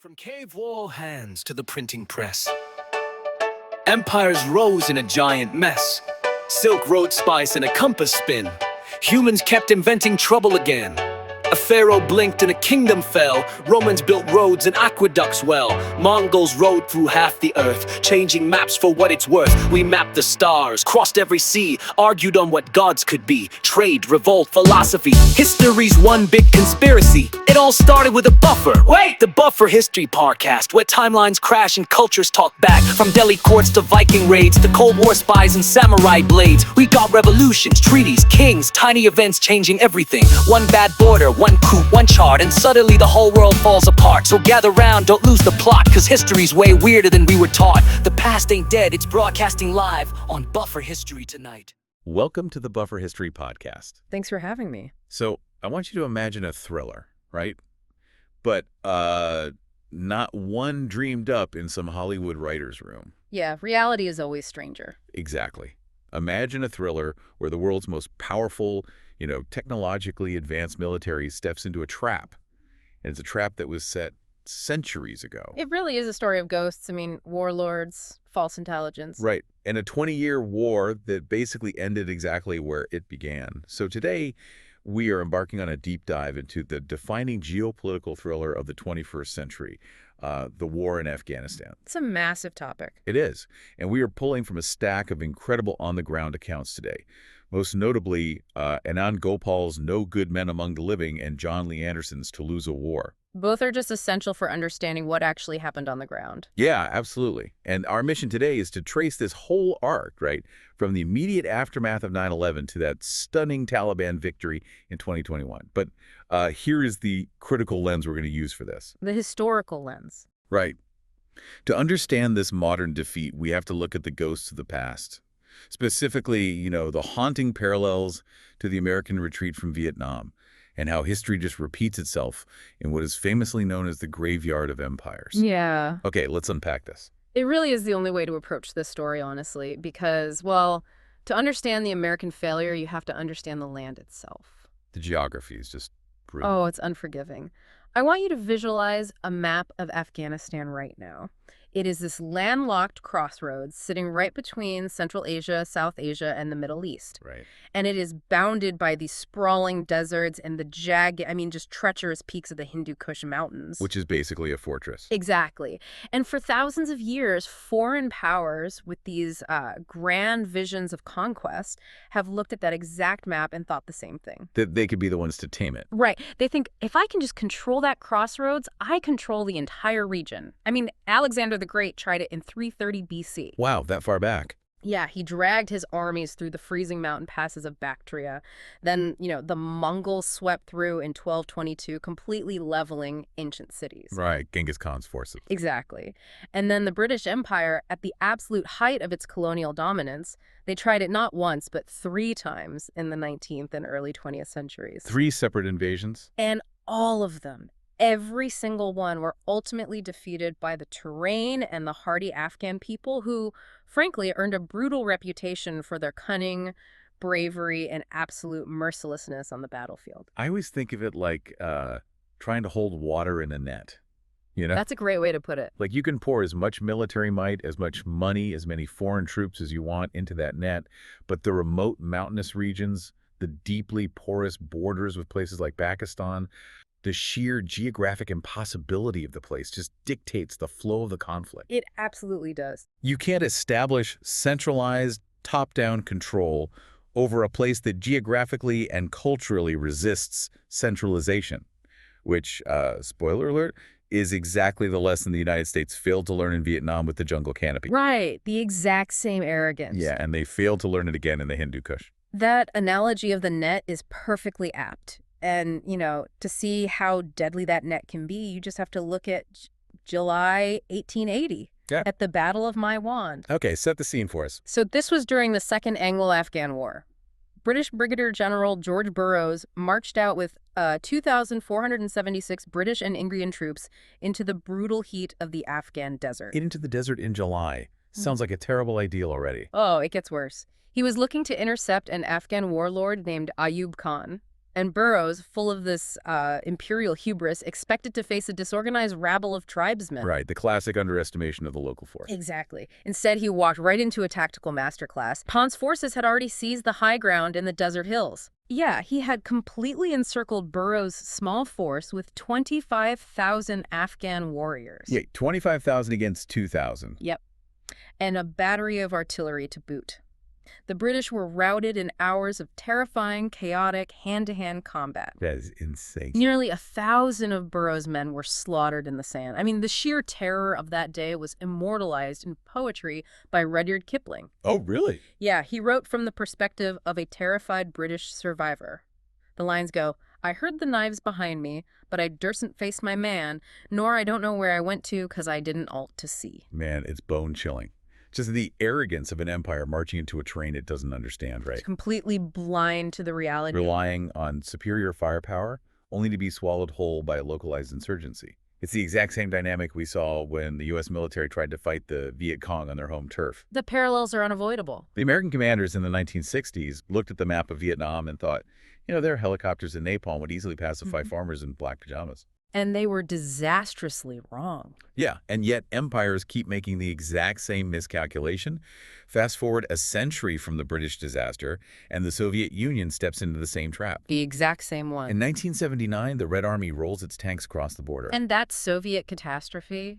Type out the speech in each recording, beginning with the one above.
From cave wall hands to the printing press, empires rose in a giant mess. Silk road spice and a compass spin. Humans kept inventing trouble again. A pharaoh blinked and a kingdom fell. Romans built roads and aqueducts well. Mongols rode through half the earth, changing maps for what it's worth. We mapped the stars, crossed every sea, argued on what gods could be. Trade, revolt, philosophy, history's one big conspiracy. It all started with a buffer. Wait! The Buffer History Podcast, where timelines crash and cultures talk back. From Delhi courts to Viking raids to Cold War spies and samurai blades. We got revolutions, treaties, kings, tiny events changing everything. One bad border, one coup, one chart, and suddenly the whole world falls apart. So gather round, don't lose the plot, cause history's way weirder than we were taught. The past ain't dead, it's broadcasting live on Buffer History tonight. Welcome to the Buffer History Podcast. Thanks for having me. So, I want you to imagine a thriller, right? But not one dreamed up in some Hollywood writer's room. Yeah, reality is always stranger. Exactly. Imagine a thriller where the world's most powerful, technologically advanced military steps into a trap. And it's a trap that was set centuries ago. It really is a story of ghosts. I mean, warlords, false intelligence. Right. And a 20-year war that basically ended exactly where it began. So today, we are embarking on a deep dive into the defining geopolitical thriller of the 21st century, the war in Afghanistan. It's a massive topic. It is. And we are pulling from a stack of incredible on-the-ground accounts today. Most notably, Anand Gopal's No Good Men Among the Living and John Lee Anderson's To Lose a War. Both are just essential for understanding what actually happened on the ground. Yeah, absolutely. And our mission today is to trace this whole arc, right, from the immediate aftermath of 9/11 to that stunning Taliban victory in 2021. But here is the critical lens we're going to use for this. The historical lens. Right. To understand this modern defeat, we have to look at the ghosts of the past. Specifically, the haunting parallels to the American retreat from Vietnam and how history just repeats itself in what is famously known as the graveyard of empires. Yeah. Okay, let's unpack this. It really is the only way to approach this story, honestly, because, well, to understand the American failure, you have to understand the land itself. The geography is just brutal. Oh, it's unforgiving. I want you to visualize a map of Afghanistan right now. It is this landlocked crossroads sitting right between Central Asia, South Asia, and the Middle East. Right. And it is bounded by these sprawling deserts and the just treacherous peaks of the Hindu Kush Mountains. Which is basically a fortress. Exactly. And for thousands of years, foreign powers with these grand visions of conquest have looked at that exact map and thought the same thing. That they could be the ones to tame it. Right. They think, if I can just control that crossroads, I control the entire region. I mean, Alexander the Great tried it in 330 BC. Wow, that far back. Yeah, he dragged his armies through the freezing mountain passes of Bactria. Then, the Mongols swept through in 1222, completely leveling ancient cities. Right, Genghis Khan's forces. Exactly. And then the British Empire, at the absolute height of its colonial dominance, they tried it not once, but 3 times in the 19th and early 20th centuries. 3 separate invasions? And all of them, every single one, were ultimately defeated by the terrain and the hardy Afghan people who, frankly, earned a brutal reputation for their cunning, bravery, and absolute mercilessness on the battlefield. I always think of it like trying to hold water in a net. That's a great way to put it. Like you can pour as much military might, as much money, as many foreign troops as you want into that net, but the remote mountainous regions, the deeply porous borders with places like Pakistan, the sheer geographic impossibility of the place just dictates the flow of the conflict. It absolutely does. You can't establish centralized, top-down control over a place that geographically and culturally resists centralization, which, spoiler alert, is exactly the lesson the United States failed to learn in Vietnam with the jungle canopy. Right, the exact same arrogance. Yeah, and they failed to learn it again in the Hindu Kush. That analogy of the net is perfectly apt. And, to see how deadly that net can be, you just have to look at July 1880 at the Battle of Maiwand. Okay, set the scene for us. So this was during the Second Anglo-Afghan War. British Brigadier General George Burroughs marched out with 2,476 British and Indian troops into the brutal heat of the Afghan desert. Into the desert in July. Sounds like a terrible ideal already. Oh, it gets worse. He was looking to intercept an Afghan warlord named Ayub Khan. And Burroughs, full of this imperial hubris, expected to face a disorganized rabble of tribesmen. Right, the classic underestimation of the local force. Exactly. Instead, he walked right into a tactical masterclass. Pan's forces had already seized the high ground in the desert hills. Yeah, he had completely encircled Burroughs' small force with 25,000 Afghan warriors. Yeah, 25,000 against 2,000. Yep. And a battery of artillery to boot. The British were routed in hours of terrifying, chaotic, hand-to-hand combat. That is insane. Nearly 1,000 of Burroughs' men were slaughtered in the sand. I mean, the sheer terror of that day was immortalized in poetry by Rudyard Kipling. Oh, really? Yeah, he wrote from the perspective of a terrified British survivor. The lines go, "I heard the knives behind me, but I dursn't face my man, nor I don't know where I went to, 'cause I didn't alt to see." Man, it's bone-chilling. Just the arrogance of an empire marching into a terrain it doesn't understand, right? Completely blind to the reality. Relying on superior firepower, only to be swallowed whole by a localized insurgency. It's the exact same dynamic we saw when the U.S. military tried to fight the Viet Cong on their home turf. The parallels are unavoidable. The American commanders in the 1960s looked at the map of Vietnam and thought, their helicopters and napalm would easily pacify farmers in black pajamas. And they were disastrously wrong. Yeah, and yet empires keep making the exact same miscalculation. Fast forward a century from the British disaster, and the Soviet Union steps into the same trap. The exact same one. In 1979, the Red Army rolls its tanks across the border. And that Soviet catastrophe,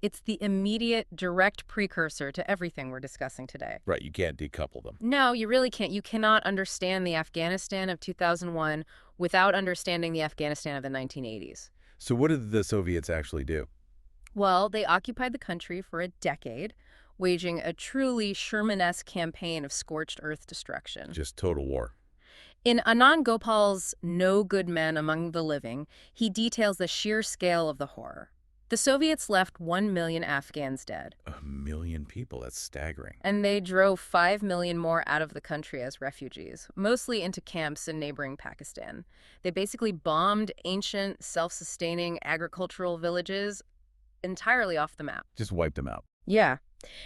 it's the immediate, direct precursor to everything we're discussing today. Right, you can't decouple them. No, you really can't. You cannot understand the Afghanistan of 2001 without understanding the Afghanistan of the 1980s. So what did the Soviets actually do? Well, they occupied the country for a decade, waging a truly Sherman-esque campaign of scorched earth destruction. Just total war. In Anand Gopal's No Good Men Among the Living, he details the sheer scale of the horror. The Soviets left 1 million Afghans dead. 1 million people, that's staggering. And they drove 5 million more out of the country as refugees, mostly into camps in neighboring Pakistan. They basically bombed ancient, self-sustaining agricultural villages entirely off the map. Just wiped them out. Yeah.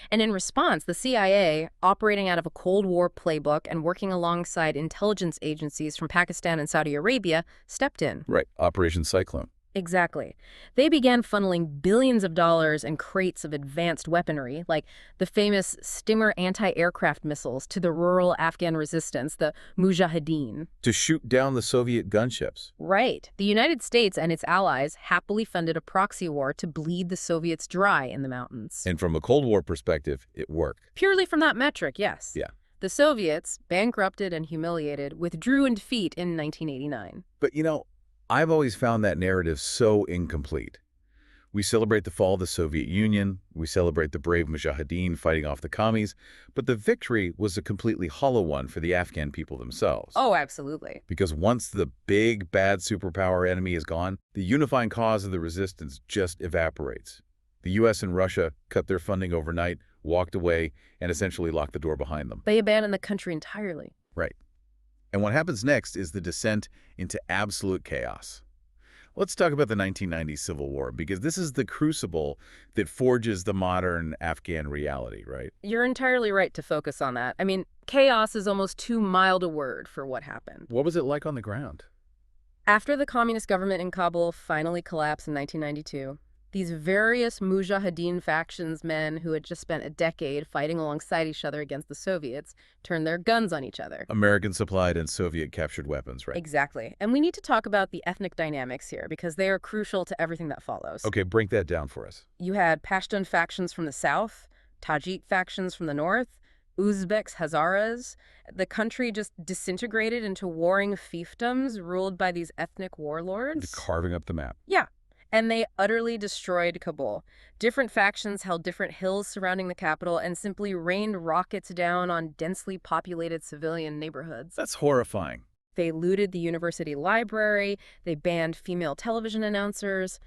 And in response, the CIA, operating out of a Cold War playbook and working alongside intelligence agencies from Pakistan and Saudi Arabia, stepped in. Right, Operation Cyclone. Exactly. They began funneling billions of dollars and crates of advanced weaponry, like the famous Stinger anti-aircraft missiles, to the rural Afghan resistance, the Mujahideen. To shoot down the Soviet gunships. Right. The United States and its allies happily funded a proxy war to bleed the Soviets dry in the mountains. And from a Cold War perspective, it worked. Purely from that metric, yes. Yeah. The Soviets, bankrupted and humiliated, withdrew in defeat in 1989. But I've always found that narrative so incomplete. We celebrate the fall of the Soviet Union, we celebrate the brave Mujahideen fighting off the commies, but the victory was a completely hollow one for the Afghan people themselves. Oh, absolutely. Because once the big, bad superpower enemy is gone, the unifying cause of the resistance just evaporates. The U.S. and Russia cut their funding overnight, walked away, and essentially locked the door behind them. They abandoned the country entirely. Right. And what happens next is the descent into absolute chaos. Let's talk about the 1990s Civil War, because this is the crucible that forges the modern Afghan reality, right? You're entirely right to focus on that. I mean, chaos is almost too mild a word for what happened. What was it like on the ground? After the communist government in Kabul finally collapsed in 1992, these various Mujahideen factions men who had just spent a decade fighting alongside each other against the Soviets turned their guns on each other. American-supplied and Soviet-captured weapons, right? Exactly. And we need to talk about the ethnic dynamics here because they are crucial to everything that follows. Okay, break that down for us. You had Pashtun factions from the south, Tajik factions from the north, Uzbeks, Hazaras. The country just disintegrated into warring fiefdoms ruled by these ethnic warlords. Carving up the map. Yeah. And they utterly destroyed Kabul. Different factions held different hills surrounding the capital and simply rained rockets down on densely populated civilian neighborhoods. That's horrifying. They looted the university library. They banned female television announcers.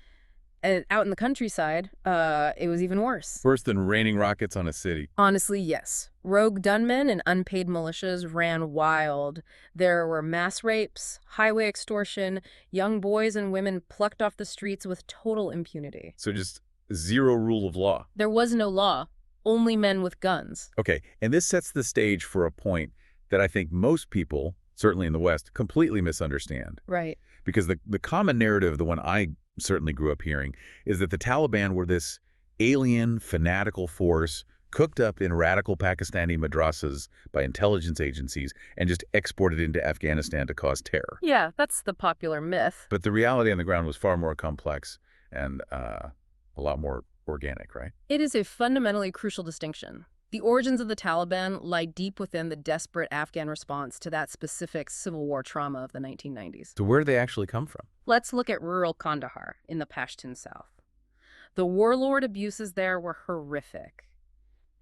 And out in the countryside, it was even worse. Worse than raining rockets on a city. Honestly, yes. Rogue gunmen and unpaid militias ran wild. There were mass rapes, highway extortion, young boys and women plucked off the streets with total impunity. So just zero rule of law. There was no law, only men with guns. Okay, and this sets the stage for a point that I think most people, certainly in the West, completely misunderstand. Right. Because the common narrative, the one I certainly grew up hearing, is that the Taliban were this alien, fanatical force cooked up in radical Pakistani madrasas by intelligence agencies and just exported into Afghanistan to cause terror. Yeah, that's the popular myth. But the reality on the ground was far more complex and a lot more organic, right? It is a fundamentally crucial distinction. The origins of the Taliban lie deep within the desperate Afghan response to that specific civil war trauma of the 1990s. So where do they actually come from? Let's look at rural Kandahar in the Pashtun South. The warlord abuses there were horrific.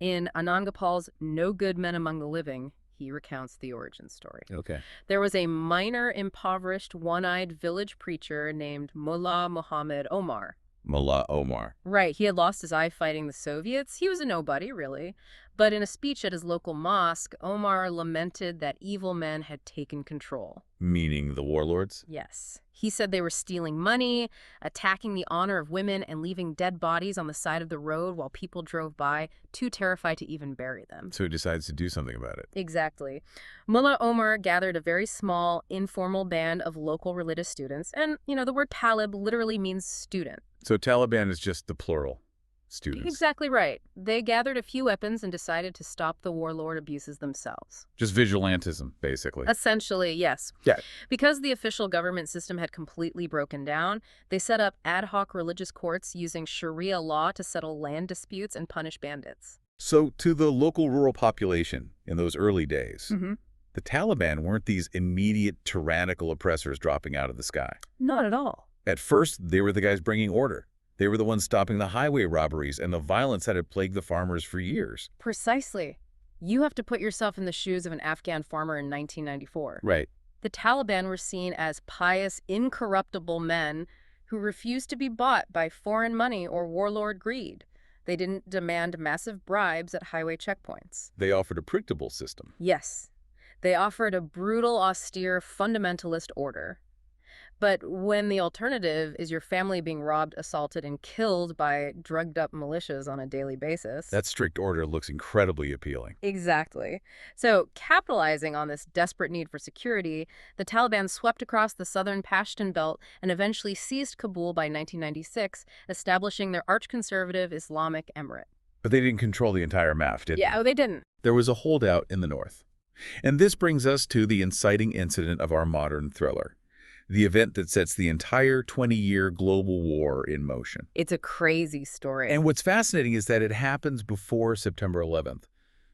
In Anand Gopal's No Good Men Among the Living, he recounts the origin story. Okay. There was a minor, impoverished, one-eyed village preacher named Mullah Muhammad Omar. Mullah Omar. Right, he had lost his eye fighting the Soviets. He was a nobody, really. But in a speech at his local mosque, Omar lamented that evil men had taken control. Meaning the warlords? Yes. He said they were stealing money, attacking the honor of women, and leaving dead bodies on the side of the road while people drove by, too terrified to even bury them. So he decides to do something about it. Exactly. Mullah Omar gathered a very small, informal band of local religious students, and, the word talib literally means student. So Taliban is just the plural. Students. Exactly right. They gathered a few weapons and decided to stop the warlord abuses themselves. Just vigilantism, basically. Essentially, yes. Yeah. Because the official government system had completely broken down, they set up ad hoc religious courts using Sharia law to settle land disputes and punish bandits. So to the local rural population in those early days, the Taliban weren't these immediate tyrannical oppressors dropping out of the sky. Not at all. At first, they were the guys bringing order. They were the ones stopping the highway robberies and the violence that had plagued the farmers for years. Precisely. You have to put yourself in the shoes of an Afghan farmer in 1994. Right. The Taliban were seen as pious, incorruptible men who refused to be bought by foreign money or warlord greed. They didn't demand massive bribes at highway checkpoints. They offered a predictable system. Yes. They offered a brutal, austere, fundamentalist order. But when the alternative is your family being robbed, assaulted, and killed by drugged-up militias on a daily basis... That strict order looks incredibly appealing. Exactly. So, capitalizing on this desperate need for security, the Taliban swept across the southern Pashtun belt and eventually seized Kabul by 1996, establishing their arch-conservative Islamic emirate. But they didn't control the entire MAF, did they? Yeah, they didn't. There was a holdout in the north. And this brings us to the inciting incident of our modern thriller. The event that sets the entire 20-year global war in motion. It's a crazy story. And what's fascinating is that it happens before September 11th.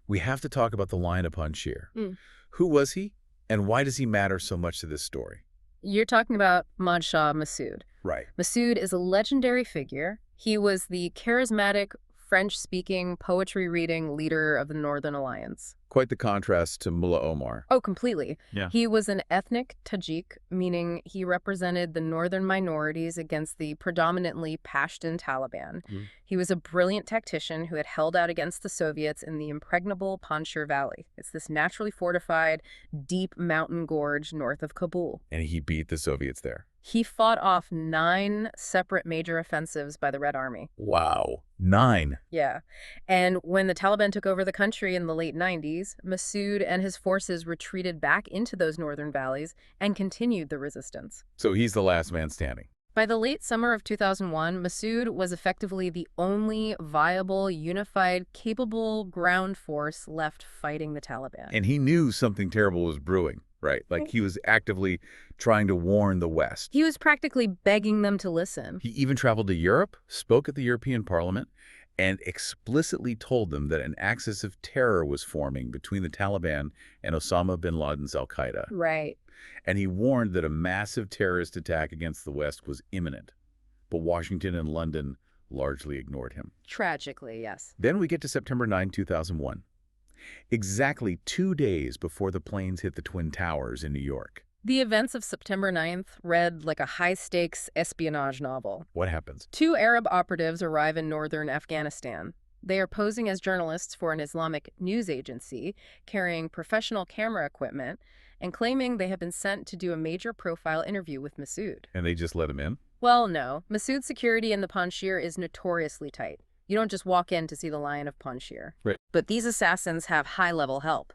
We have to talk about the Lion of Panjshir. Who was he, and why does he matter so much to this story? You're talking about Ahmad Shah Massoud. Right. Massoud is a legendary figure. He was the charismatic, French-speaking, poetry-reading leader of the Northern Alliance. Quite the contrast to Mullah Omar. Oh, completely. Yeah. He was an ethnic Tajik, meaning he represented the northern minorities against the predominantly Pashtun Taliban. He was a brilliant tactician who had held out against the Soviets in the impregnable Panjshir Valley. It's this naturally fortified, deep mountain gorge north of Kabul. And he beat the Soviets there. He fought off 9 separate major offensives by the Red Army. Wow. 9. Yeah. And when the Taliban took over the country in the late 90s, Massoud and his forces retreated back into those northern valleys and continued the resistance. So he's the last man standing. By the late summer of 2001, Massoud was effectively the only viable, unified, capable ground force left fighting the Taliban. And he knew something terrible was brewing, right? Like he was actively trying to warn the West. He was practically begging them to listen. He even traveled to Europe, spoke at the European Parliament, and explicitly told them that an axis of terror was forming between the Taliban and Osama bin Laden's al-Qaeda. Right. And he warned that a massive terrorist attack against the West was imminent. But Washington and London largely ignored him. Tragically, yes. Then we get to September 9, 2001. Exactly 2 days before the planes hit the Twin Towers in New York. The events of September 9th read like a high-stakes espionage novel. What happens? 2 Arab operatives arrive in northern Afghanistan. They are posing as journalists for an Islamic news agency, carrying professional camera equipment, and claiming they have been sent to do a major profile interview with Massoud. And they just let him in? Well, no. Massoud's security in the Panjshir is notoriously tight. You don't just walk in to see the Lion of Panjshir. Right. But these assassins have high-level help.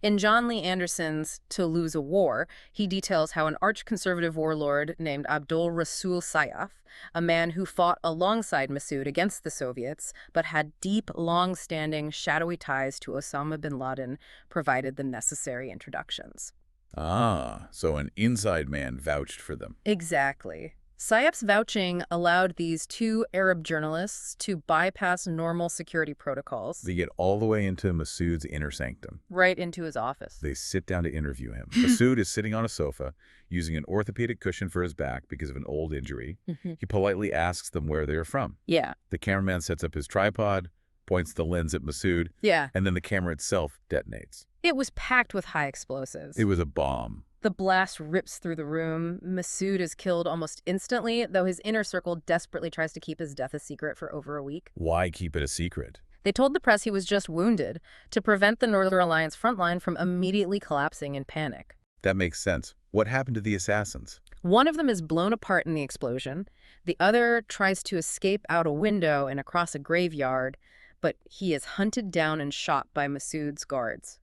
In John Lee Anderson's To Lose a War, he details how an arch-conservative warlord named Abdul Rasul Sayyaf, a man who fought alongside Massoud against the Soviets, but had deep, long-standing, shadowy ties to Osama bin Laden, provided the necessary introductions. Ah, so an inside man vouched for them. Exactly. Sayyaf's vouching allowed these two Arab journalists to bypass normal security protocols. They get all the way into Massoud's inner sanctum. Right into his office. They sit down to interview him. Massoud is sitting on a sofa, using an orthopedic cushion for his back because of an old injury. He politely asks them where they're from. Yeah. The cameraman sets up his tripod, points the lens at Massoud, Yeah. and then the camera itself detonates. It was packed with high explosives. It was a bomb. The blast rips through the room. Massoud is killed almost instantly, though his inner circle desperately tries to keep his death a secret for over a week. Why keep it a secret? They told the press he was just wounded to prevent the Northern Alliance front line from immediately collapsing in panic. That makes sense. What happened to the assassins? One of them is blown apart in the explosion. The other tries to escape out a window and across a graveyard, but he is hunted down and shot by Massoud's guards.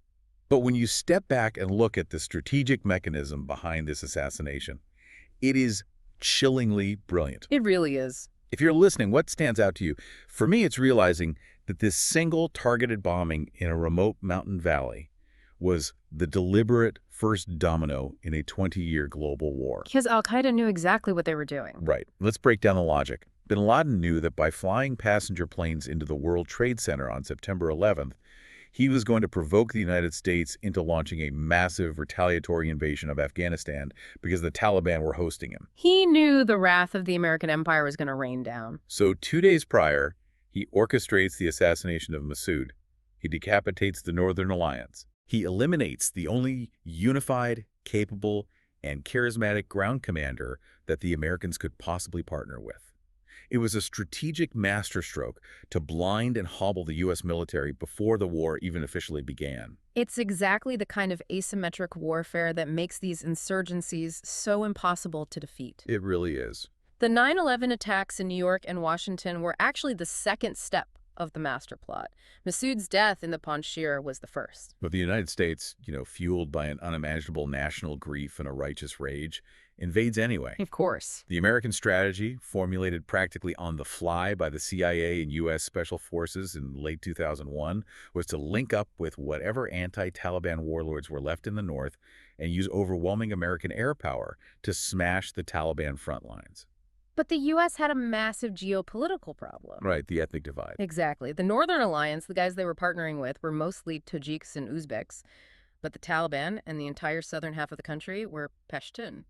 But when you step back and look at the strategic mechanism behind this assassination, it is chillingly brilliant. It really is. If you're listening, what stands out to you? For me, it's realizing that this single targeted bombing in a remote mountain valley was the deliberate first domino in a 20-year global war. Because al-Qaeda knew exactly what they were doing. Right. Let's break down the logic. Bin Laden knew that by flying passenger planes into the World Trade Center on September 11th, he was going to provoke the United States into launching a massive retaliatory invasion of Afghanistan because the Taliban were hosting him. He knew the wrath of the American empire was going to rain down. So 2 days prior, he orchestrates the assassination of Massoud. He decapitates the Northern Alliance. He eliminates the only unified, capable, and charismatic ground commander that the Americans could possibly partner with. It was a strategic masterstroke to blind and hobble the U.S. military before the war even officially began. It's exactly the kind of asymmetric warfare that makes these insurgencies so impossible to defeat. It really is. The 9/11 attacks in New York and Washington were actually the second step of the master plot. Massoud's death in the Panjshir was the first. But the United States, fueled by an unimaginable national grief and a righteous rage, invades anyway. Of course. The American strategy, formulated practically on the fly by the CIA and U.S. Special Forces in late 2001, was to link up with whatever anti-Taliban warlords were left in the north and use overwhelming American air power to smash the Taliban front lines. But the U.S. had a massive geopolitical problem. Right, the ethnic divide. Exactly. The Northern Alliance, the guys they were partnering with, were mostly Tajiks and Uzbeks. But the Taliban and the entire southern half of the country were Pashtun.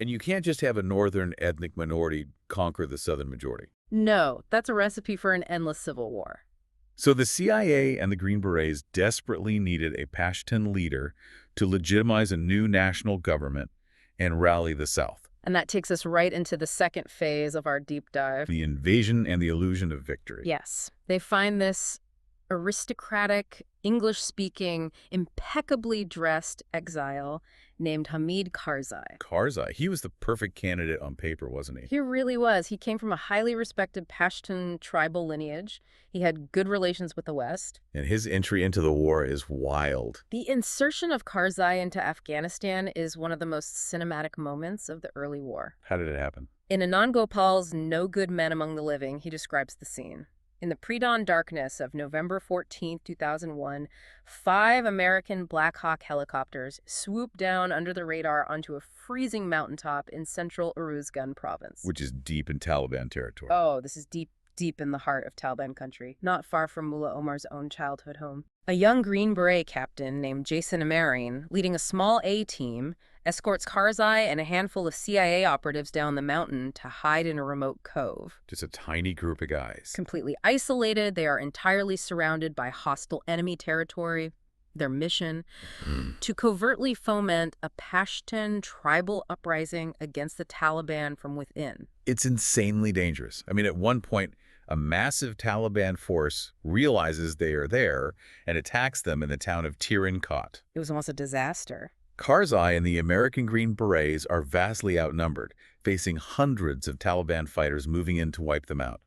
And you can't just have a northern ethnic minority conquer the southern majority. No, that's a recipe for an endless civil war. So the CIA and the Green Berets desperately needed a Pashtun leader to legitimize a new national government and rally the South. And that takes us right into the second phase of our deep dive. The invasion and the illusion of victory. Yes. They find this aristocratic, English-speaking, impeccably dressed exile named Hamid Karzai. Karzai. He was the perfect candidate on paper, wasn't he? He really was. He came from a highly respected Pashtun tribal lineage. He had good relations with the West. And his entry into the war is wild. The insertion of Karzai into Afghanistan is one of the most cinematic moments of the early war. How did it happen? In Anand Gopal's No Good Men Among the Living, he describes the scene. In the pre-dawn darkness of November 14, 2001, 5 American Black Hawk helicopters swooped down under the radar onto a freezing mountaintop in central Uruzgan province. Which is deep in Taliban territory. Oh, this is deep, deep in the heart of Taliban country, not far from Mullah Omar's own childhood home. A young Green Beret captain named Jason Amerine, leading a small A-team, escorts Karzai and a handful of CIA operatives down the mountain to hide in a remote cove. Just a tiny group of guys. Completely isolated, they are entirely surrounded by hostile enemy territory. Their mission, to covertly foment a Pashtun tribal uprising against the Taliban from within. It's insanely dangerous. I mean, at one point, a massive Taliban force realizes they are there and attacks them in the town of Tirin-Kot. It was almost a disaster. Karzai and the American Green Berets are vastly outnumbered, facing hundreds of Taliban fighters moving in to wipe them out.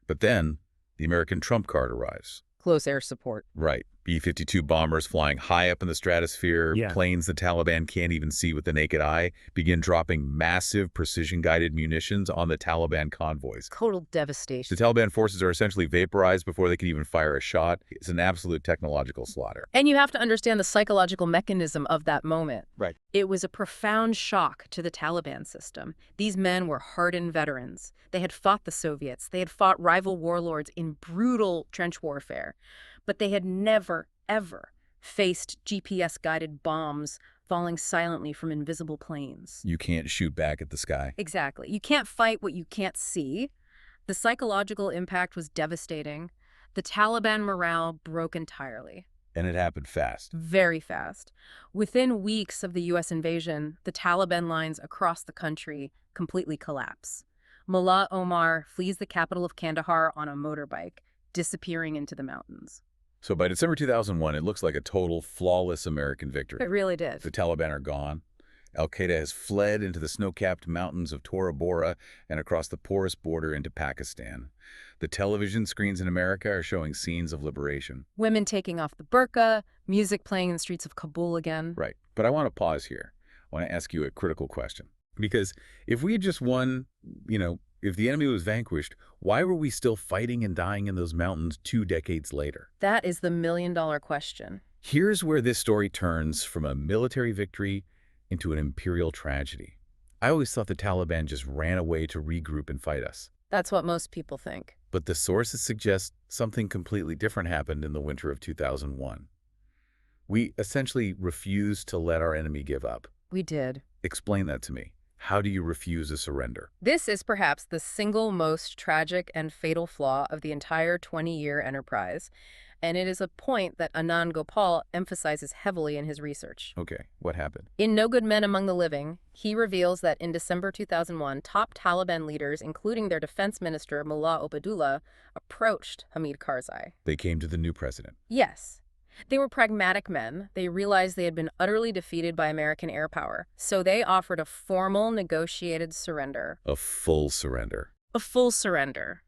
But then, the American trump card arrives. Close air support. Right. B-52 bombers flying high up in the stratosphere, Yeah. planes the Taliban can't even see with the naked eye, begin dropping massive precision-guided munitions on the Taliban convoys. Total The devastation. Taliban forces are essentially vaporized before they can even fire a shot. It's an absolute technological slaughter. And you have to understand the psychological mechanism of that moment. Right. It was a profound shock to the Taliban system. These men were hardened veterans. They had fought the Soviets. They had fought rival warlords in brutal trench warfare. But they had never, ever faced GPS-guided bombs falling silently from invisible planes. You can't shoot back at the sky. Exactly. You can't fight what you can't see. The psychological impact was devastating. The Taliban morale broke entirely. And it happened fast. Very fast. Within weeks of the U.S. invasion, the Taliban lines across the country completely collapse. Mullah Omar flees the capital of Kandahar on a motorbike, disappearing into the mountains. So by December 2001, it looks like a total, flawless American victory. It really did. The Taliban are gone. Al-Qaeda has fled into the snow-capped mountains of Tora Bora and across the porous border into Pakistan. The television screens in America are showing scenes of liberation. Women taking off the burqa, music playing in the streets of Kabul again. Right. But I want to pause here. I want to ask you a critical question. Because if we had just won, if the enemy was vanquished, why were we still fighting and dying in those mountains 2 decades later? That is the million-dollar question. Here's where this story turns from a military victory into an imperial tragedy. I always thought the Taliban just ran away to regroup and fight us. That's what most people think. But the sources suggest something completely different happened in the winter of 2001. We essentially refused to let our enemy give up. We did. Explain that to me. How do you refuse a surrender? This is perhaps the single most tragic and fatal flaw of the entire 20-year enterprise, and it is a point that Anand Gopal emphasizes heavily in his research. Okay, what happened? In No Good Men Among the Living, he reveals that in December 2001, top Taliban leaders, including their defense minister Mullah Obadullah, approached Hamid Karzai. They came to the new president. Yes. They were pragmatic men. They realized they had been utterly defeated by American air power, so they offered a formal negotiated surrender. A full surrender. A full surrender.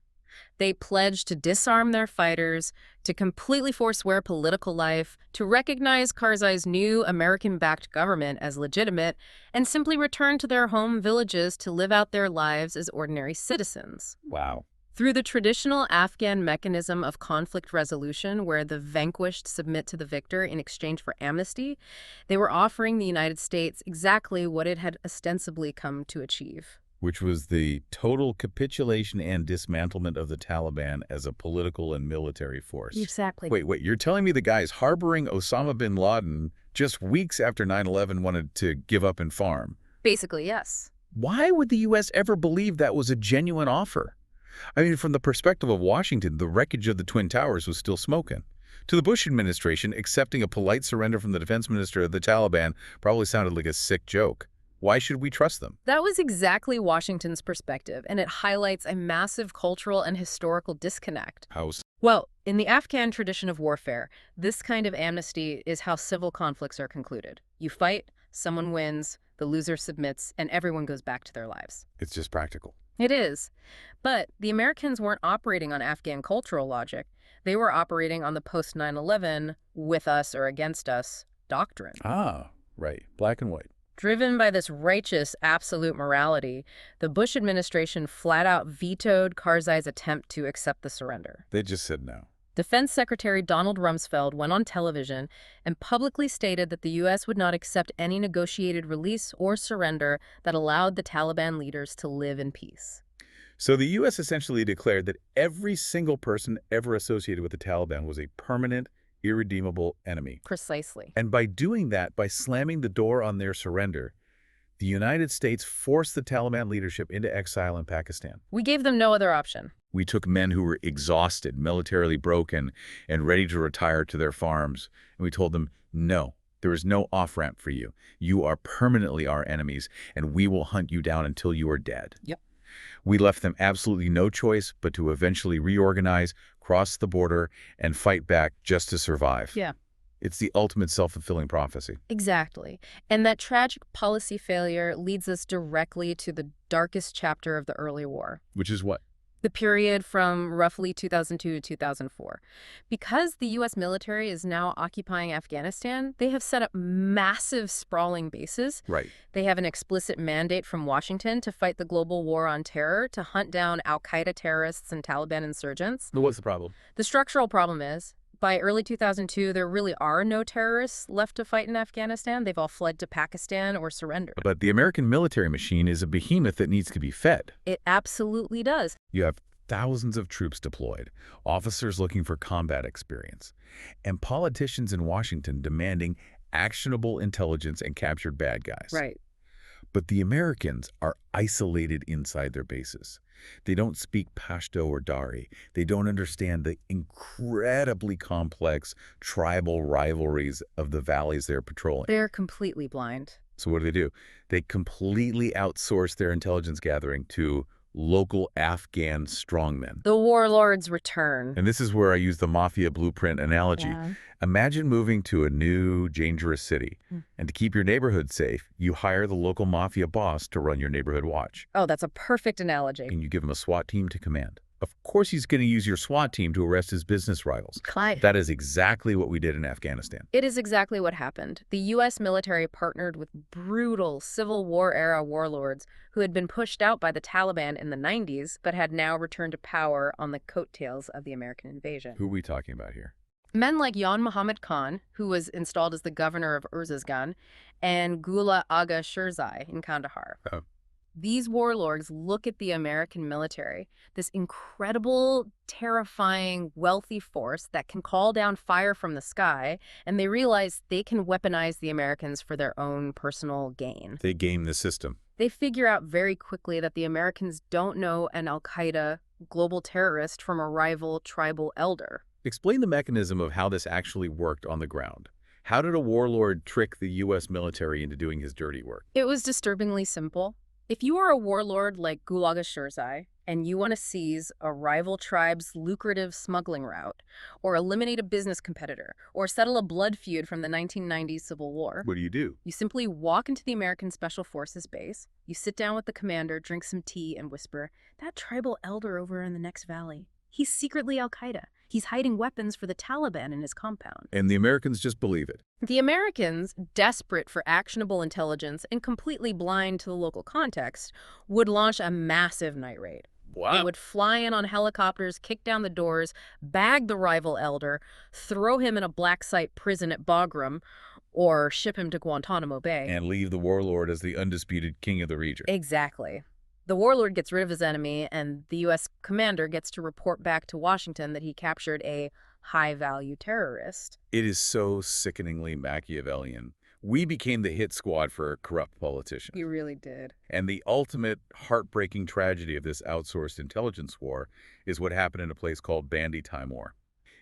They pledged to disarm their fighters, to completely forswear political life, to recognize Karzai's new American-backed government as legitimate, and simply return to their home villages to live out their lives as ordinary citizens. Wow. Through the traditional Afghan mechanism of conflict resolution, where the vanquished submit to the victor in exchange for amnesty, they were offering the United States exactly what it had ostensibly come to achieve. Which was the total capitulation and dismantlement of the Taliban as a political and military force. Exactly. Wait, you're telling me the guys harboring Osama bin Laden just weeks after 9/11 wanted to give up and farm? Basically, yes. Why would the U.S. ever believe that was a genuine offer? I mean, from the perspective of Washington, the wreckage of the Twin Towers was still smoking. To the Bush administration, accepting a polite surrender from the defense minister of the Taliban probably sounded like a sick joke. Why should we trust them? That was exactly Washington's perspective, and it highlights a massive cultural and historical disconnect. How? Well, in the Afghan tradition of warfare, this kind of amnesty is how civil conflicts are concluded. You fight, someone wins, the loser submits, and everyone goes back to their lives. It's just practical. It is. But the Americans weren't operating on Afghan cultural logic. They were operating on the post-9/11 with us or against us doctrine. Ah, right. Black and white. Driven by this righteous absolute morality, the Bush administration flat out vetoed Karzai's attempt to accept the surrender. They just said no. Defense Secretary Donald Rumsfeld went on television and publicly stated that the U.S. would not accept any negotiated release or surrender that allowed the Taliban leaders to live in peace. So the U.S. essentially declared that every single person ever associated with the Taliban was a permanent, irredeemable enemy. Precisely. And by doing that, by slamming the door on their surrender, the United States forced the Taliban leadership into exile in Pakistan. We gave them no other option. We took men who were exhausted, militarily broken, and ready to retire to their farms, and we told them, no, there is no off-ramp for you. You are permanently our enemies, and we will hunt you down until you are dead. Yep. We left them absolutely no choice but to eventually reorganize, cross the border, and fight back just to survive. Yeah. It's the ultimate self-fulfilling prophecy. Exactly. And that tragic policy failure leads us directly to the darkest chapter of the early war. Which is what? The period from roughly 2002 to 2004. Because the U.S. military is now occupying Afghanistan, they have set up massive sprawling bases. Right. They have an explicit mandate from Washington to fight the global war on terror, to hunt down al-Qaeda terrorists and Taliban insurgents. What's the problem? The structural problem is, by early 2002, there really are no terrorists left to fight in Afghanistan. They've all fled to Pakistan or surrendered. But the American military machine is a behemoth that needs to be fed. It absolutely does. You have thousands of troops deployed, officers looking for combat experience, and politicians in Washington demanding actionable intelligence and captured bad guys. Right. But the Americans are isolated inside their bases. They don't speak Pashto or Dari. They don't understand the incredibly complex tribal rivalries of the valleys they're patrolling. They're completely blind. So what do? They completely outsource their intelligence gathering to local Afghan strongmen. The warlords return. And this is where I use the Mafia blueprint analogy. Yeah. Imagine moving to a new, dangerous city. And to keep your neighborhood safe, you hire the local Mafia boss to run your neighborhood watch. Oh, that's a perfect analogy. And you give him a SWAT team to command. Of course he's going to use your SWAT team to arrest his business rivals. That is exactly what we did in Afghanistan. It is exactly what happened. The U.S. military partnered with brutal Civil War-era warlords who had been pushed out by the Taliban in the 90s, but had now returned to power on the coattails of the American invasion. Who are we talking about here? Men like Jan Muhammad Khan, who was installed as the governor of Uruzgan, and Gula Aga Shirzai in Kandahar. Oh. These warlords look at the American military, this incredible, terrifying, wealthy force that can call down fire from the sky, and they realize they can weaponize the Americans for their own personal gain. They game the system. They figure out very quickly that the Americans don't know an al-Qaeda global terrorist from a rival tribal elder. Explain the mechanism of how this actually worked on the ground. How did a warlord trick the U.S. military into doing his dirty work? It was disturbingly simple. If you are a warlord like Gulaga Shirzai and you want to seize a rival tribe's lucrative smuggling route, or eliminate a business competitor, or settle a blood feud from the 1990s Civil War, What do? you simply walk into the American Special Forces base, you sit down with the commander, drink some tea, and whisper, "That tribal elder over in the next valley, he's secretly al-Qaeda. He's hiding weapons for the Taliban in his compound." And the Americans just believe it. The Americans, desperate for actionable intelligence and completely blind to the local context, would launch a massive night raid. They would fly in on helicopters, kick down the doors, bag the rival elder, throw him in a black site prison at Bagram, or ship him to Guantanamo Bay. And leave the warlord as the undisputed king of the region. Exactly. The warlord gets rid of his enemy, and the U.S. commander gets to report back to Washington that he captured a high-value terrorist. It is so sickeningly Machiavellian. We became the hit squad for corrupt politicians. He really did. And the ultimate heartbreaking tragedy of this outsourced intelligence war is what happened in a place called Bandi, Taimur.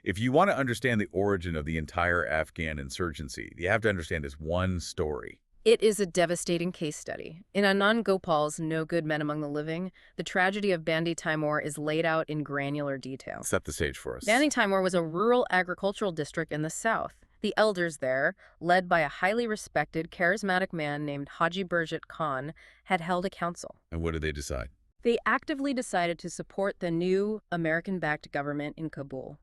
If you want to understand the origin of the entire Afghan insurgency, you have to understand this one story. It is a devastating case study. In Anand Gopal's No Good Men Among the Living, the tragedy of Bandi Taimur is laid out in granular detail. Set the stage for us. Bandi Taimur was a rural agricultural district in the south. The elders there, led by a highly respected, charismatic man named Haji Burjit Khan, had held a council. And what did they decide? They actively decided to support the new American-backed government in Kabul.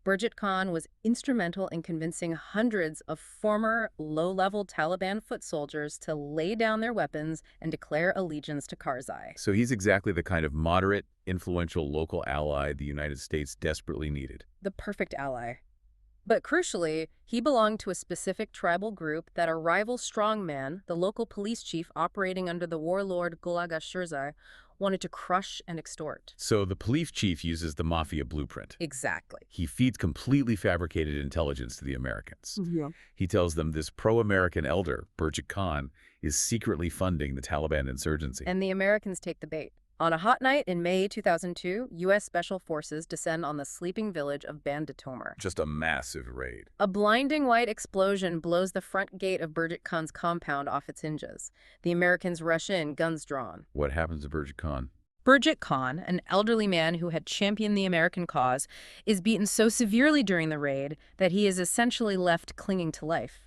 Burjit Khan was instrumental in convincing hundreds of former low-level Taliban foot soldiers to lay down their weapons and declare allegiance to Karzai. So he's exactly the kind of moderate, influential local ally the United States desperately needed. The perfect ally. But crucially, he belonged to a specific tribal group that a rival strongman, the local police chief operating under the warlord Gulaga Shirzai, wanted to crush and extort. So the police chief uses the Mafia blueprint. Exactly. He feeds completely fabricated intelligence to the Americans. Yeah. He tells them this pro-American elder, Burjit Khan, is secretly funding the Taliban insurgency. And the Americans take the bait. On a hot night in May 2002, U.S. Special Forces descend on the sleeping village of Bandi Taimur. Just a massive raid. A blinding white explosion blows the front gate of Burjit Khan's compound off its hinges. The Americans rush in, guns drawn. What happens to Burjit Khan? Burjit Khan, an elderly man who had championed the American cause, is beaten so severely during the raid that he is essentially left clinging to life.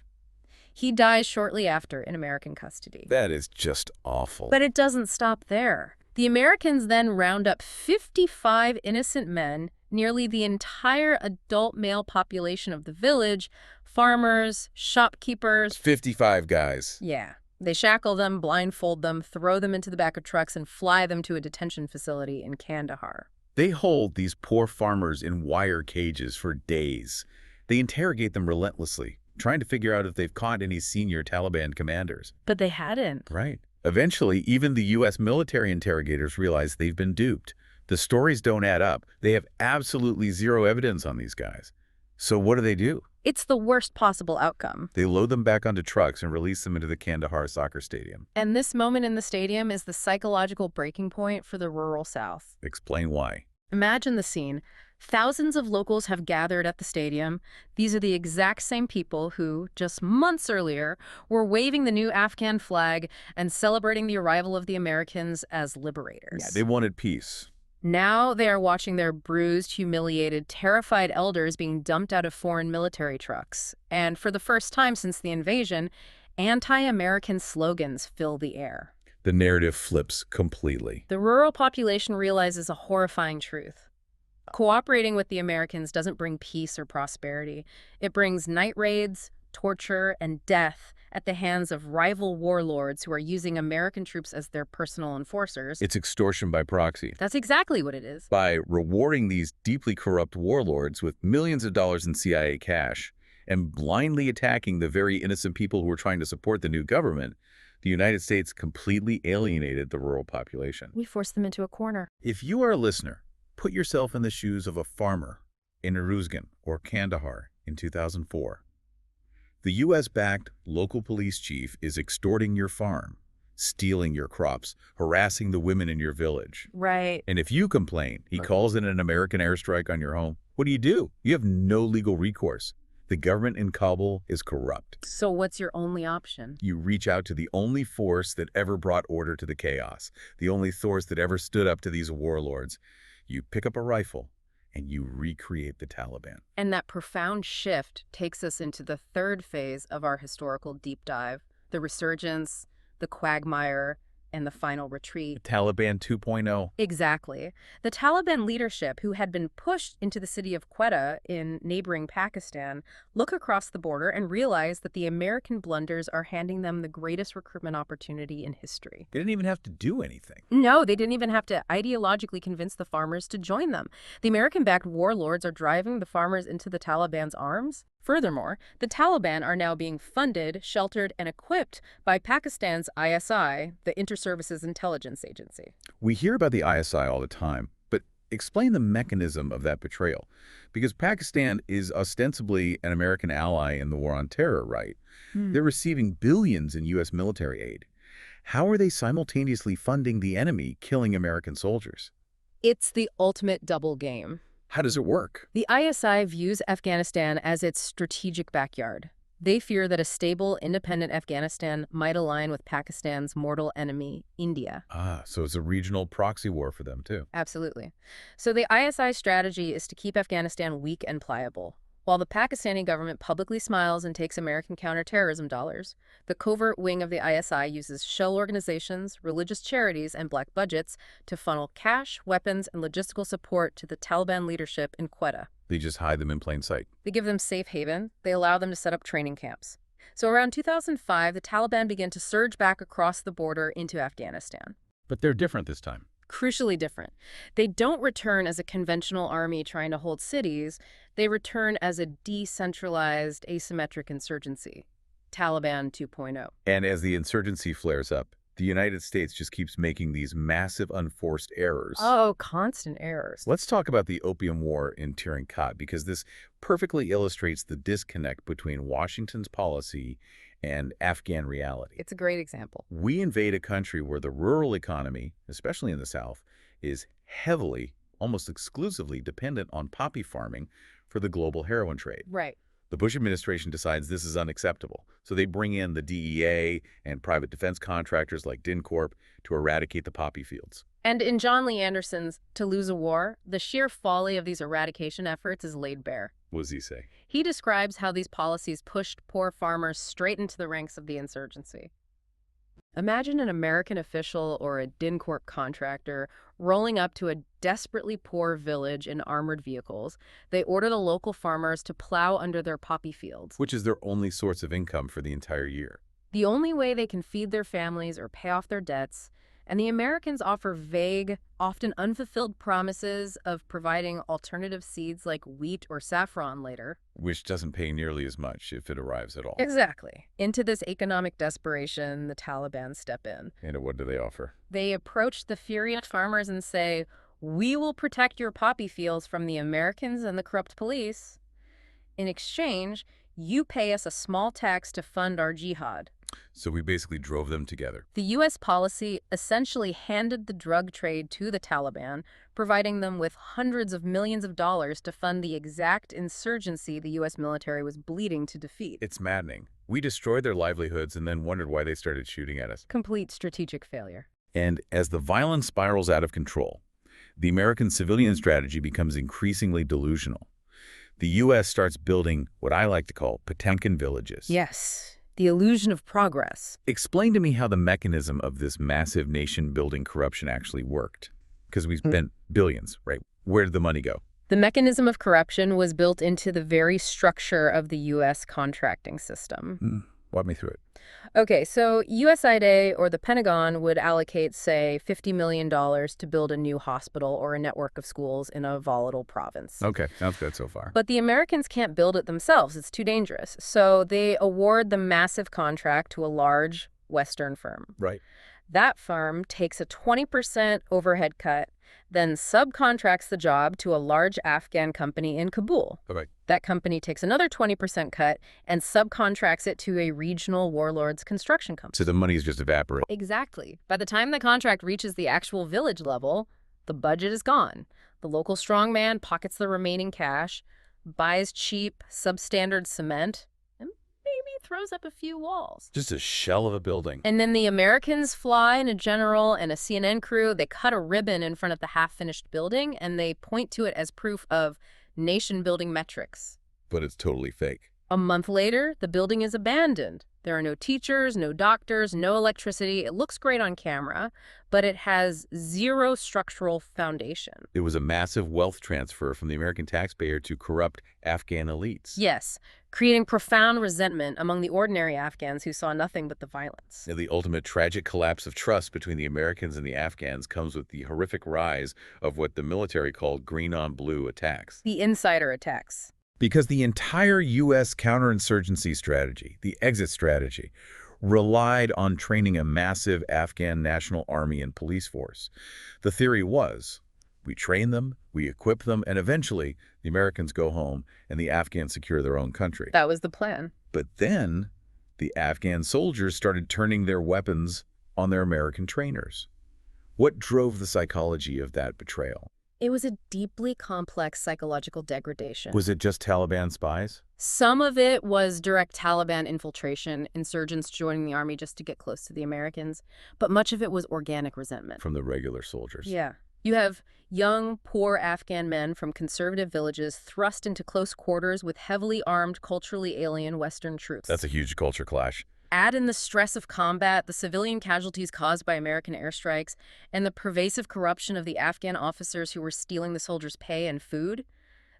He dies shortly after in American custody. That is just awful. But it doesn't stop there. The Americans then round up 55 innocent men, nearly the entire adult male population of the village, farmers, shopkeepers. 55 guys. Yeah. They shackle them, blindfold them, throw them into the back of trucks, and fly them to a detention facility in Kandahar. They hold these poor farmers in wire cages for days. They interrogate them relentlessly, trying to figure out if they've caught any senior Taliban commanders. But they hadn't. Right. Eventually, even the U.S. military interrogators realize they've been duped. The stories don't add up. They have absolutely zero evidence on these guys. So what do? It's the worst possible outcome. They load them back onto trucks and release them into the Kandahar soccer stadium. And this moment in the stadium is the psychological breaking point for the rural South. Explain why. Imagine the scene. Thousands of locals have gathered at the stadium. These are the exact same people who, just months earlier, were waving the new Afghan flag and celebrating the arrival of the Americans as liberators. Yeah, they wanted peace. Now they are watching their bruised, humiliated, terrified elders being dumped out of foreign military trucks. And for the first time since the invasion, anti-American slogans fill the air. The narrative flips completely. The rural population realizes a horrifying truth. Cooperating with the Americans doesn't bring peace or prosperity. It brings night raids, torture, and death at the hands of rival warlords who are using American troops as their personal enforcers. It's extortion by proxy. That's exactly what it is. By rewarding these deeply corrupt warlords with millions of dollars in CIA cash and blindly attacking the very innocent people who were trying to support the new government, the United States completely alienated the rural population. We forced them into a corner. If you are a listener, put yourself in the shoes of a farmer in Arrogance or Kandahar in 2004. The U.S.-backed local police chief is extorting your farm, stealing your crops, harassing the women in your village. Right. And if you complain, he calls in an American airstrike on your home. What do? You have no legal recourse. The government in Kabul is corrupt. So what's your only option? You reach out to the only force that ever brought order to the chaos, the only force that ever stood up to these warlords. You pick up a rifle and you recreate the Taliban. And that profound shift takes us into the third phase of our historical deep dive, the resurgence, the quagmire, and the final retreat. Taliban 2.0. Exactly. The Taliban leadership, who had been pushed into the city of Quetta in neighboring Pakistan, look across the border and realize that the American blunders are handing them the greatest recruitment opportunity in history. They didn't even have to do anything. No, they didn't even have to ideologically convince the farmers to join them. The American-backed warlords are driving the farmers into the Taliban's arms. Furthermore, the Taliban are now being funded, sheltered, and equipped by Pakistan's ISI, the Inter-Services Intelligence Agency. We hear about the ISI all the time, but explain the mechanism of that betrayal. Because Pakistan is ostensibly an American ally in the war on terror, right? They're receiving billions in U.S. military aid. How are they simultaneously funding the enemy, killing American soldiers? It's the ultimate double game. How does it work? The ISI views Afghanistan as its strategic backyard. They fear that a stable, independent Afghanistan might align with Pakistan's mortal enemy, India. Ah, so it's a regional proxy war for them, too. Absolutely. So the ISI strategy is to keep Afghanistan weak and pliable. While the Pakistani government publicly smiles and takes American counterterrorism dollars, the covert wing of the ISI uses shell organizations, religious charities, and black budgets to funnel cash, weapons, and logistical support to the Taliban leadership in Quetta. They just hide them in plain sight. They give them safe haven. They allow them to set up training camps. So around 2005, the Taliban began to surge back across the border into Afghanistan. But they're different this time. Crucially different. They don't return as a conventional army trying to hold cities. They return as a decentralized, asymmetric insurgency. Taliban 2.0. And as the insurgency flares up, the United States just keeps making these massive unforced errors. Oh, constant errors. Let's talk about the Opium War in Tirangkat, because this perfectly illustrates the disconnect between Washington's policy and Afghan reality. It's a great example. We invade a country where the rural economy, especially in the South, is heavily, almost exclusively dependent on poppy farming for the global heroin trade. Right. The Bush administration decides this is unacceptable, so they bring in the DEA and private defense contractors like DynCorp to eradicate the poppy fields. And in John Lee Anderson's To Lose a War, the sheer folly of these eradication efforts is laid bare. What does he say? He describes how these policies pushed poor farmers straight into the ranks of the insurgency. Imagine an American official or a DynCorp contractor rolling up to a desperately poor village in armored vehicles. They order the local farmers to plow under their poppy fields. Which is their only source of income for the entire year. The only way they can feed their families or pay off their debts, and the Americans offer vague, often unfulfilled promises of providing alternative seeds like wheat or saffron later. Which doesn't pay nearly as much if it arrives at all. Exactly. Into this economic desperation, the Taliban step in. And what do they offer? They approach the furious farmers and say, "We will protect your poppy fields from the Americans and the corrupt police. In exchange, you pay us a small tax to fund our jihad." So we basically drove them together. The U.S. policy essentially handed the drug trade to the Taliban, providing them with hundreds of millions of dollars to fund the exact insurgency the U.S. military was bleeding to defeat. It's maddening. We destroyed their livelihoods and then wondered why they started shooting at us. Complete strategic failure. And as the violence spirals out of control, the American civilian strategy becomes increasingly delusional. The U.S. starts building what I like to call Potemkin villages. Yes. The illusion of progress. Explain to me how the mechanism of this massive nation-building corruption actually worked. Because we spent billions, right? Where did the money go? The mechanism of corruption was built into the very structure of the U.S. contracting system. Walk me through it. Okay, so USAID or the Pentagon would allocate, say, $50 million to build a new hospital or a network of schools in a volatile province. Okay, sounds good so far. But the Americans can't build it themselves. It's too dangerous. So they award the massive contract to a large Western firm. Right. That firm takes a 20% overhead cut, then subcontracts the job to a large Afghan company in Kabul. Okay. That company takes another 20% cut and subcontracts it to a regional Warlords construction company. So the money's just evaporating. Exactly. By the time the contract reaches the actual village level, the budget is gone. The local strongman pockets the remaining cash, buys cheap, substandard cement, and maybe throws up a few walls. Just a shell of a building. And then the Americans fly in a general and a CNN crew. They cut a ribbon in front of the half-finished building, and they point to it as proof of nation-building metrics. But it's totally fake. A month later, the building is abandoned. There are no teachers, no doctors, no electricity. It looks great on camera, but it has zero structural foundation. It was a massive wealth transfer from the American taxpayer to corrupt Afghan elites. Yes, creating profound resentment among the ordinary Afghans who saw nothing but the violence. And the ultimate tragic collapse of trust between the Americans and the Afghans comes with the horrific rise of what the military called green-on-blue attacks. The insider attacks. Because the entire U.S. counterinsurgency strategy, the exit strategy, relied on training a massive Afghan national army and police force. The theory was, we train them, we equip them, and eventually the Americans go home and the Afghans secure their own country. That was the plan. But then the Afghan soldiers started turning their weapons on their American trainers. What drove the psychology of that betrayal? It was a deeply complex psychological degradation. Was it just Taliban spies? Some of it was direct Taliban infiltration, insurgents joining the army just to get close to the Americans, but much of it was organic resentment. From the regular soldiers. Yeah. You have young, poor Afghan men from conservative villages thrust into close quarters with heavily armed, culturally alien Western troops. That's a huge culture clash. Add in the stress of combat, the civilian casualties caused by American airstrikes, and the pervasive corruption of the Afghan officers who were stealing the soldiers' pay and food,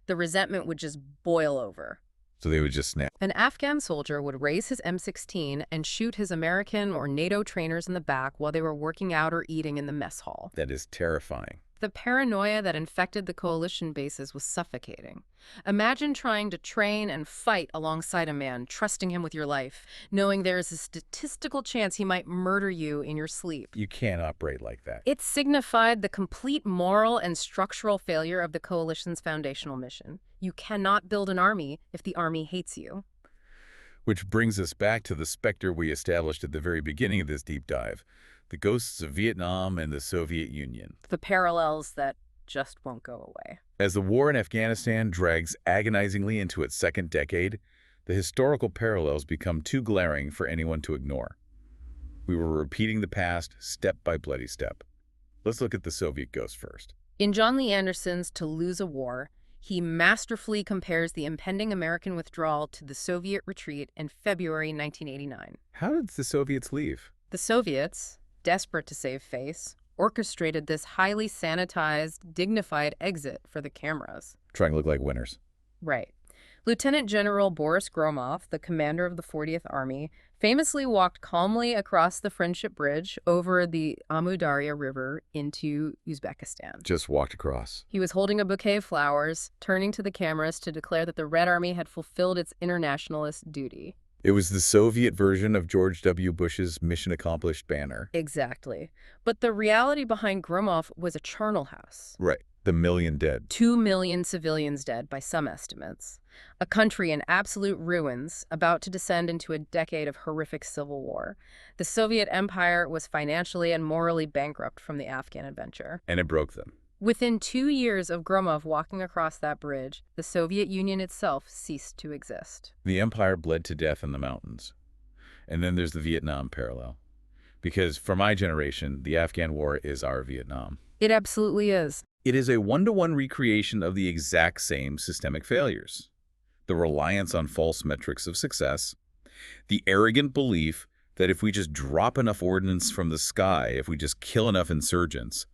the resentment would just boil over. So they would just snap. An Afghan soldier would raise his M16 and shoot his American or NATO trainers in the back while they were working out or eating in the mess hall. That is terrifying. The paranoia that infected the coalition bases was suffocating. Imagine trying to train and fight alongside a man, trusting him with your life, knowing there is a statistical chance he might murder you in your sleep. You can't operate like that. It signified the complete moral and structural failure of the coalition's foundational mission. You cannot build an army if the army hates you. Which brings us back to the specter we established at the very beginning of this deep dive. The ghosts of Vietnam and the Soviet Union. The parallels that just won't go away. As the war in Afghanistan drags agonizingly into its second decade, the historical parallels become too glaring for anyone to ignore. We were repeating the past step by bloody step. Let's look at the Soviet ghost first. In John Lee Anderson's To Lose a War, he masterfully compares the impending American withdrawal to the Soviet retreat in February 1989. How did the Soviets leave? The Soviets, desperate to save face, orchestrated this highly sanitized, dignified exit for the cameras. Trying to look like winners. Right. Lieutenant General Boris Gromov, the commander of the 40th Army, famously walked calmly across the Friendship Bridge over the Amu Darya River into Uzbekistan. Just walked across. He was holding a bouquet of flowers, turning to the cameras to declare that the Red Army had fulfilled its internationalist duty. It was the Soviet version of George W. Bush's Mission Accomplished banner. Exactly. But the reality behind Gromov was a charnel house. Right. The million dead. 2 million civilians dead by some estimates. A country in absolute ruins, about to descend into a decade of horrific civil war. The Soviet Empire was financially and morally bankrupt from the Afghan adventure. And it broke them. Within 2 years of Gromov walking across that bridge, the Soviet Union itself ceased to exist. The empire bled to death in the mountains. And then there's the Vietnam parallel. Because for my generation, the Afghan war is our Vietnam. It absolutely is. It is a one-to-one recreation of the exact same systemic failures. The reliance on false metrics of success, the arrogant belief that if we just drop enough ordnance from the sky, if we just kill enough insurgents,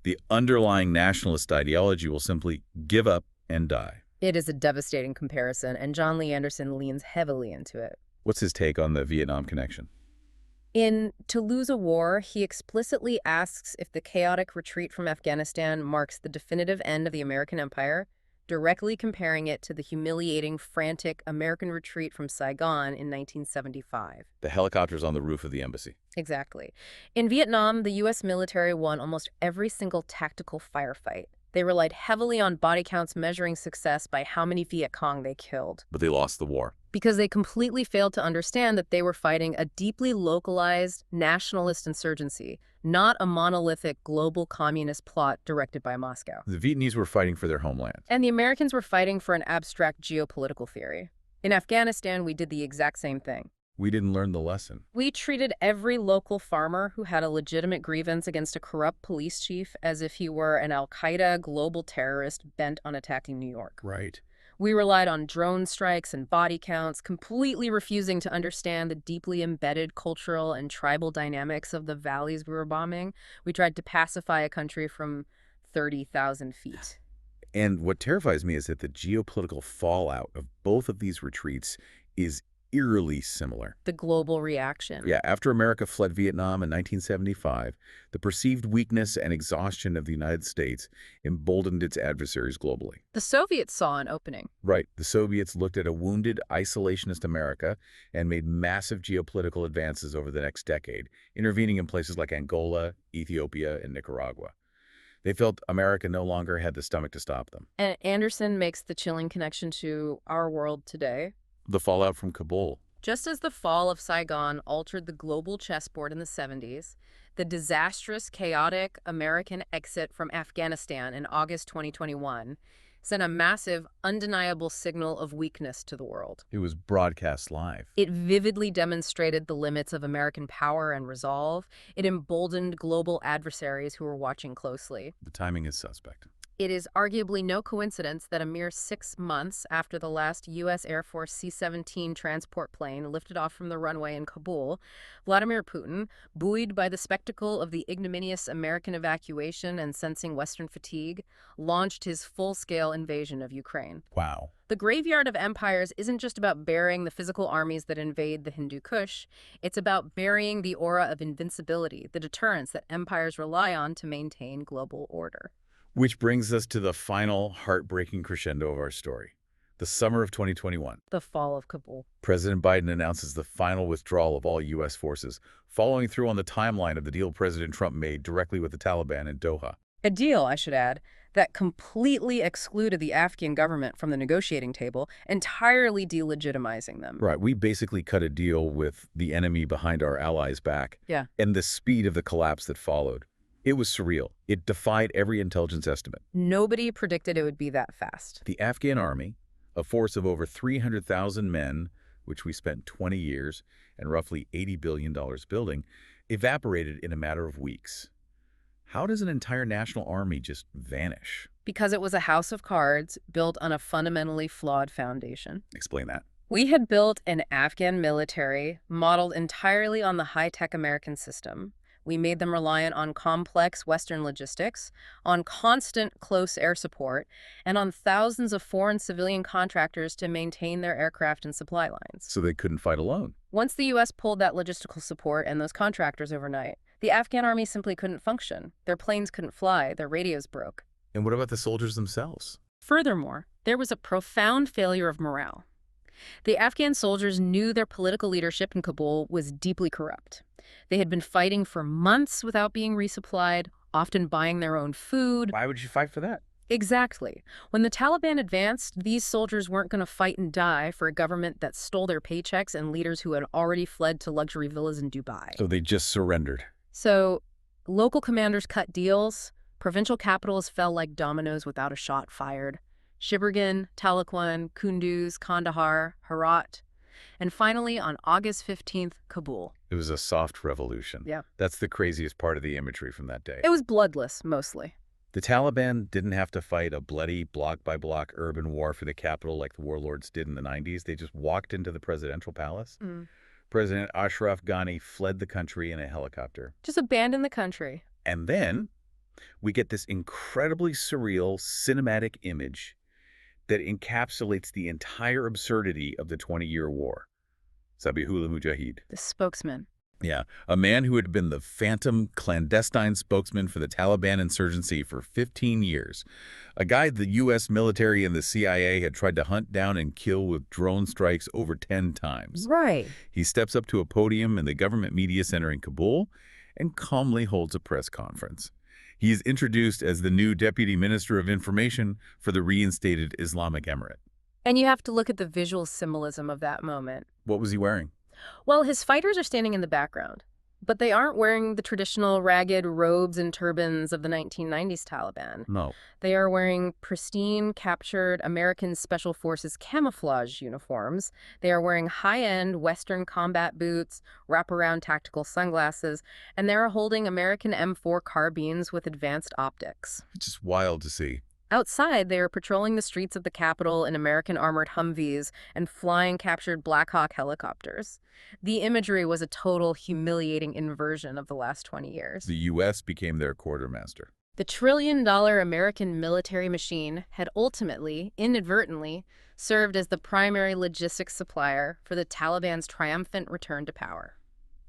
the underlying nationalist ideology will simply give up and die. It is a devastating comparison, and John Lee Anderson leans heavily into it. What's his take on the Vietnam connection? In To Lose a War, he explicitly asks if the chaotic retreat from Afghanistan marks the definitive end of the American empire, directly comparing it to the humiliating, frantic American retreat from Saigon in 1975. The helicopters on the roof of the embassy. Exactly. In Vietnam, the U.S. military won almost every single tactical firefight. They relied heavily on body counts measuring success by how many Viet Cong they killed. But they lost the war. Because they completely failed to understand that they were fighting a deeply localized nationalist insurgency, not a monolithic global communist plot directed by Moscow. The Vietnamese were fighting for their homeland. And the Americans were fighting for an abstract geopolitical theory. In Afghanistan, we did the exact same thing. We didn't learn the lesson. We treated every local farmer who had a legitimate grievance against a corrupt police chief as if he were an al-Qaeda global terrorist bent on attacking New York. Right. We relied on drone strikes and body counts, completely refusing to understand the deeply embedded cultural and tribal dynamics of the valleys we were bombing. We tried to pacify a country from 30,000 feet. And what terrifies me is that the geopolitical fallout of both of these retreats is eerily similar. The global reaction. Yeah, after America fled Vietnam in 1975, the perceived weakness and exhaustion of the United States emboldened its adversaries globally. The Soviets saw an opening. Right. The Soviets looked at a wounded, isolationist America and made massive geopolitical advances over the next decade, intervening in places like Angola, Ethiopia, and Nicaragua. They felt America no longer had the stomach to stop them. And Anderson makes the chilling connection to our world today. The fallout from Kabul. Just as the fall of Saigon altered the global chessboard in the 70s, the disastrous, chaotic American exit from Afghanistan in August 2021 sent a massive, undeniable signal of weakness to the world. It was broadcast live. It vividly demonstrated the limits of American power and resolve. It emboldened global adversaries who were watching closely. The timing is suspect. It is arguably no coincidence that a mere 6 months after the last U.S. Air Force C-17 transport plane lifted off from the runway in Kabul, Vladimir Putin, buoyed by the spectacle of the ignominious American evacuation and sensing Western fatigue, launched his full-scale invasion of Ukraine. Wow. The graveyard of empires isn't just about burying the physical armies that invade the Hindu Kush. It's about burying the aura of invincibility, the deterrence that empires rely on to maintain global order. Which brings us to the final heartbreaking crescendo of our story, the summer of 2021. The fall of Kabul. President Biden announces the final withdrawal of all U.S. forces, following through on the timeline of the deal President Trump made directly with the Taliban in Doha. A deal, I should add, that completely excluded the Afghan government from the negotiating table, entirely delegitimizing them. Right. We basically cut a deal with the enemy behind our allies' back. Yeah. And the speed of the collapse that followed. It was surreal. It defied every intelligence estimate. Nobody predicted it would be that fast. The Afghan army, a force of over 300,000 men, which we spent 20 years and roughly $80 billion building, evaporated in a matter of weeks. How does an entire national army just vanish? Because it was a house of cards built on a fundamentally flawed foundation. Explain that. We had built an Afghan military modeled entirely on the high-tech American system. We made them reliant on complex Western logistics, on constant close air support, and on thousands of foreign civilian contractors to maintain their aircraft and supply lines. So they couldn't fight alone. Once the U.S. pulled that logistical support and those contractors overnight, the Afghan army simply couldn't function. Their planes couldn't fly, their radios broke. And what about the soldiers themselves? Furthermore, there was a profound failure of morale. The Afghan soldiers knew their political leadership in Kabul was deeply corrupt. They had been fighting for months without being resupplied, often buying their own food. Why would you fight for that? Exactly. When the Taliban advanced, these soldiers weren't going to fight and die for a government that stole their paychecks and leaders who had already fled to luxury villas in Dubai. So they just surrendered. So local commanders cut deals, provincial capitals fell like dominoes without a shot fired. Shibirgan, Tahlequan, Kunduz, Kandahar, Herat, and finally, on August 15th, Kabul. It was a soft revolution. Yeah. That's the craziest part of the imagery from that day. It was bloodless, mostly. The Taliban didn't have to fight a bloody block-by-block urban war for the capital like the warlords did in the 90s. They just walked into the presidential palace. President Ashraf Ghani fled the country in a helicopter. Just abandoned the country. And then we get this incredibly surreal cinematic image that encapsulates the entire absurdity of the 20-year war. Zabihullah Mujahid. The spokesman. Yeah, a man who had been the phantom clandestine spokesman for the Taliban insurgency for 15 years. A guy the U.S. military and the CIA had tried to hunt down and kill with drone strikes over 10 times. Right. He steps up to a podium in the government media center in Kabul and calmly holds a press conference. He is introduced as the new Deputy Minister of Information for the reinstated Islamic Emirate. And you have to look at the visual symbolism of that moment. What was he wearing? Well, his fighters are standing in the background, but they aren't wearing the traditional ragged robes and turbans of the 1990s Taliban. No. They are wearing pristine, captured American Special Forces camouflage uniforms. They are wearing high-end Western combat boots, wraparound tactical sunglasses, and they are holding American M4 carbines with advanced optics. It's just wild to see. Outside, they are patrolling the streets of the capital in American armored Humvees and flying captured Black Hawk helicopters. The imagery was a total humiliating inversion of the last 20 years. The U.S. became their quartermaster. The trillion-dollar American military machine had ultimately, inadvertently, served as the primary logistics supplier for the Taliban's triumphant return to power.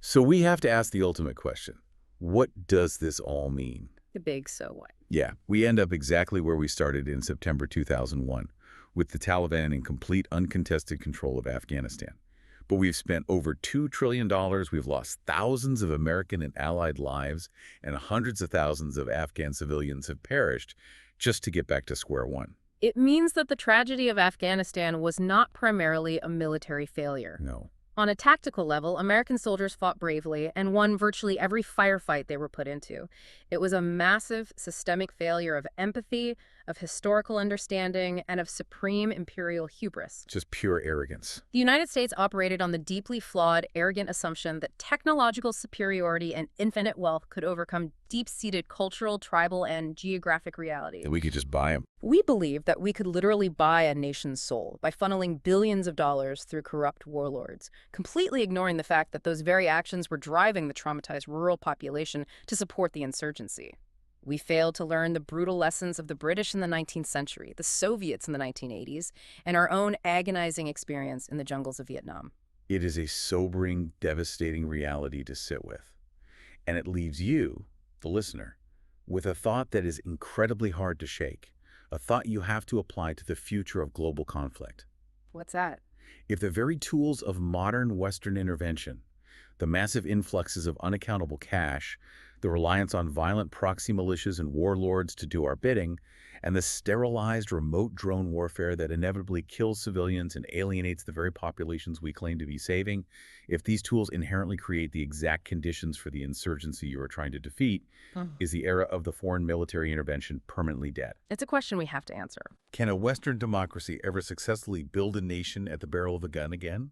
So we have to ask the ultimate question. What does this all mean? The big so what? Yeah, we end up exactly where we started in September 2001, with the Taliban in complete uncontested control of Afghanistan. But we've spent over $2 trillion, we've lost thousands of American and allied lives, and hundreds of thousands of Afghan civilians have perished just to get back to square one. It means that the tragedy of Afghanistan was not primarily a military failure. No. On a tactical level, American soldiers fought bravely and won virtually every firefight they were put into. It was a massive, systemic failure of empathy, of historical understanding, and of supreme imperial hubris. Just pure arrogance. The United States operated on the deeply flawed, arrogant assumption that technological superiority and infinite wealth could overcome deep-seated cultural, tribal, and geographic realities. That we could just buy them. We believed that we could literally buy a nation's soul by funneling billions of dollars through corrupt warlords, completely ignoring the fact that those very actions were driving the traumatized rural population to support the insurgency. We failed to learn the brutal lessons of the British in the 19th century, the Soviets in the 1980s, and our own agonizing experience in the jungles of Vietnam. It is a sobering, devastating reality to sit with. And it leaves you, the listener, with a thought that is incredibly hard to shake, a thought you have to apply to the future of global conflict. What's that? If the very tools of modern Western intervention, the massive influxes of unaccountable cash, the reliance on violent proxy militias and warlords to do our bidding, and the sterilized remote drone warfare that inevitably kills civilians and alienates the very populations we claim to be saving, if these tools inherently create the exact conditions for the insurgency you are trying to defeat, is the era of the foreign military intervention permanently dead? It's a question we have to answer. Can a Western democracy ever successfully build a nation at the barrel of a gun again?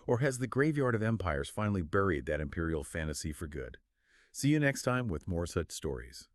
Or has the graveyard of empires finally buried that imperial fantasy for good? See you next time with more such stories.